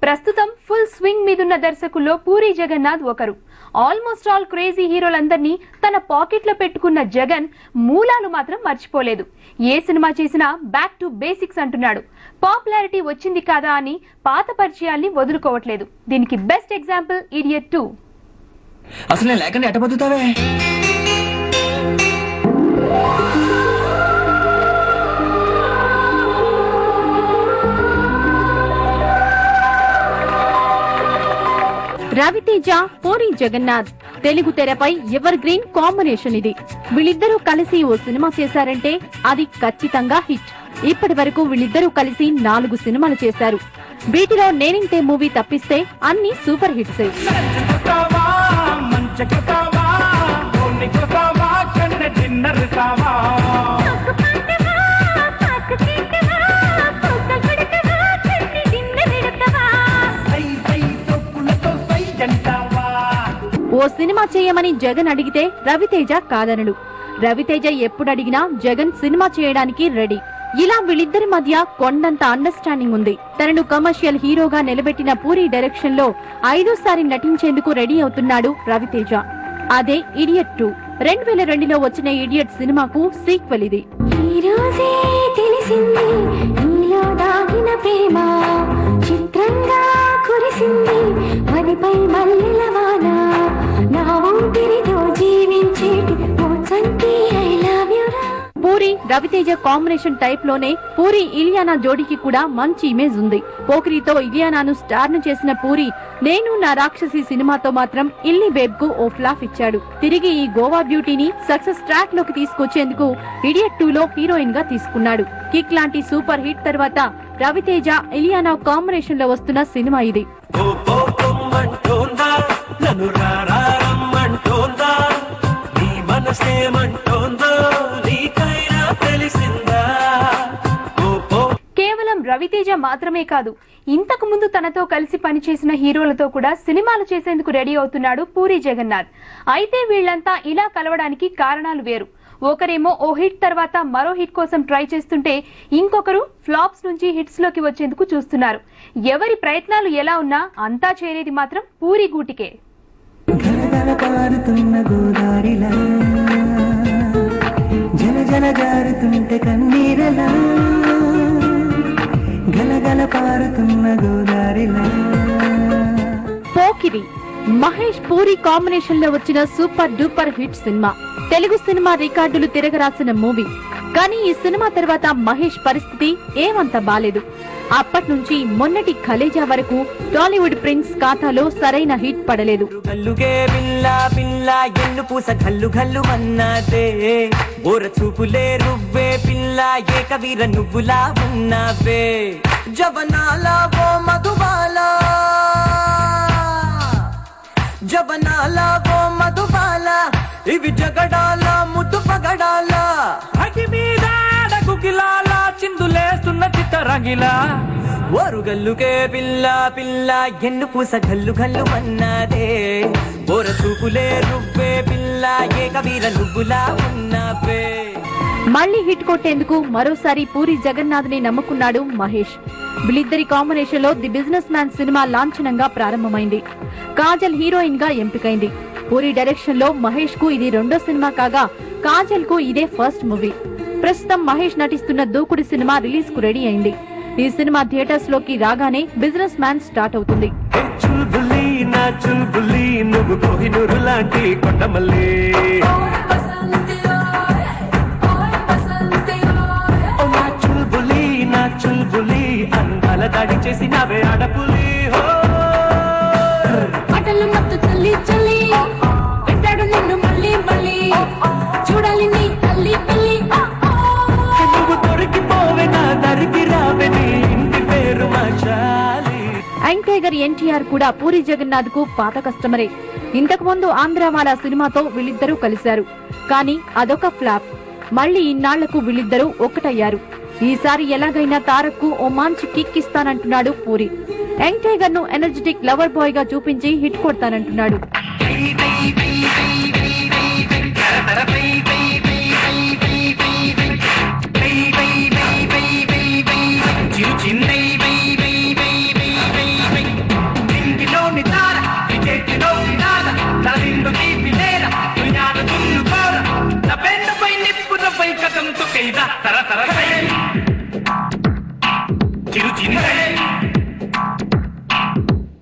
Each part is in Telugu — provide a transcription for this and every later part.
ప్రస్తుతం ఫుల్ స్వింగ్ మీదున్న దర్శకుల్లో పూరి జగన్నాథ్ ఒకరు. ఆల్మోస్ట్ ఆల్ క్రేజీ హీరోలందరినీ తన పాకెట్లో పెట్టుకున్న జగన్ మూలాలు మాత్రం మర్చిపోలేదు. ఏ సినిమా చేసినా బ్యాక్ టు బేసిక్స్ అంటున్నాడు. పాపులారిటీ వచ్చింది కాదా అని పాత పరిచయాల్ని వదులుకోవట్లేదు. దీనికి బెస్ట్ ఎగ్జాంపుల్ ఇడియట్ 2. అసలు నేను లేకుండా ఎట్ట బతుకుతావే? రవితేజ, పూరి జగన్నాథ్ తెలుగు తెరపై ఎవర్ గ్రీన్ కాంబినేషన్ ఇది. వీళ్ళిద్దరూ కలిసి ఓ సినిమా చేశారంటే అది ఖచ్చితంగా హిట్. ఇప్పటి వరకు వీళ్ళిద్దరూ కలిసి 4 సినిమాలు చేశారు. వీటిలో నేనింతే మూవీ తప్పిస్తే అన్ని సూపర్ హిట్సే. ఓ సినిమా చేయమని జగన్ అడిగితే రవితేజ కాదనడు. రవితేజ ఎప్పుడు అడిగినా జగన్ సినిమా చేయడానికి రెడీ. ఇలా వీళ్ళిద్దరి మధ్య కొండంత అండర్స్టాండింగ్ ఉంది. తనను కమర్షియల్ హీరోగా నిలబెట్టిన పూరి డైరెక్షన్ లో 5వ సారి నటించేందుకు రెడీ అవుతున్నాడు రవితేజ. అదే ఇడియట్ 2. 2002లో వచ్చిన ఇడియట్ సినిమాకు సీక్వెల్ ఇది. పూరి రవితేజ కాంబినేషన్ టైప్ లోనే పూరి ఇలియానా జోడీకి కూడా మంచి ఇమేజ్ ఉంది. పోకిరితో ఇలియానాను స్టార్ ను చేసిన పూరి నేను నా రాక్షసి సినిమాతో మాత్రం ఇల్లి బేబ్ కు ఓ ఫ్లాప్ ఇచ్చాడు. తిరిగి ఈ గోవా బ్యూటీని సక్సెస్ ట్రాక్ లోకి తీసుకొచ్చేందుకు ఇడియట్ 2లో హీరోయిన్ గా తీసుకున్నాడు. కిక్ లాంటి సూపర్ హిట్ తర్వాత రవితేజ ఇలియానా కాంబినేషన్ లో వస్తున్న సినిమా ఇది. కేవలం రవితేజ మాత్రమే కాదు, ఇంతకు ముందు తనతో కలిసి పనిచేసిన హీరోలతో కూడా సినిమాలు చేసేందుకు రెడీ అవుతున్నాడు పూరి జగన్నాథ్. అయితే వీళ్లంతా ఇలా కలవడానికి కారణాలు వేరు. ఒకరేమో ఓ హిట్ తర్వాత మరో హిట్ కోసం ట్రై చేస్తుంటే ఇంకొకరు ఫ్లాప్స్ నుంచి హిట్స్ లోకి వచ్చేందుకు చూస్తున్నారు. ఎవరి ప్రయత్నాలు ఎలా ఉన్నా అంతా చేరేది మాత్రం పూరి గూటికే. పోకిరి మహేష్ పూరి కాంబినేషన్ లో వచ్చిన super duper hit cinema. Telugu cinema రికార్డులు తిరగరాసిన మూవీ. కానీ ఈ సినిమా తర్వాత మహేష్ పరిస్థితి ఏమంత బాలేదు. అప్పటి నుంచి మొన్నటి ఖలేజా వరకు టాలీవుడ్ ప్రిన్స్ ఖాతాలో సరైన హిట్ పడలేదు. ఇవి జగడాల ముద్దు పగడాల అగి మీద గుగిలాల చిందులేస్తున్న చిత్తరంగిలా ఓరుగల్లుకే పిల్ల పిల్ల ఎన్ను పూస గల్లు గల్లు అన్నదే ఓర చూపులే రువ్వే పిల్ల ఏ కవీర నువ్వులా ఉన్నవే. మళ్లీ హిట్ కొట్టేందుకు మరోసారి పూరి జగన్నాథ్ ని నమ్ముకున్నాడు మహేష్. వీళ్ళిద్దరి కాంబినేషన్ లో ది బిజినెస్ మ్యాన్ సినిమా లాంఛనంగా ప్రారంభమైంది. కాజల్ హీరోయిన్ గా ఎంపికైంది. పూరి డైరెక్షన్ లో మహేష్ కు ఇది 2వ సినిమా కాగా కాజల్ కు ఇదే ఫస్ట్ మూవీ. ప్రస్తుతం మహేష్ నటిస్తున్న దూకుడు సినిమా రిలీజ్ కు రెడీ అయింది. ఈ సినిమా థియేటర్స్ లోకి రాగానే బిజినెస్ మ్యాన్ స్టార్ట్ అవుతుంది. యంగ్ టైగర్ ఎన్టీఆర్ కూడా పూరి జగన్నాథ్ కు పాత కస్టమరే. ఇంతకు ముందు ఆంధ్రవాలా సినిమాతో వీళ్ళిద్దరూ కలిశారు. కానీ అదొక ఫ్లాప్. మళ్లీ ఇన్నాళ్లకు వీళ్ళిద్దరూ ఒక్కటయ్యారు. ఈసారి ఎలాగైనా తారక్ కు ఓ మంచి కిక్ ఇస్తానంటున్నాడు పూరి. యంగ్ టైగర్ ను ఎనర్జెటిక్ లవర్ బాయ్ గా చూపించి హిట్ కొడతానంటున్నాడు.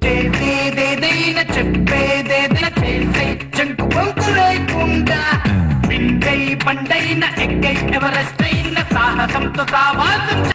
చేసేదేదైనా చెప్పేదేదైనా చేసే జంకు బంకులేకుండా పిండై పండైన ఎక్కై ఎవరెస్ట్ అయిన సాహసంతో సావాసం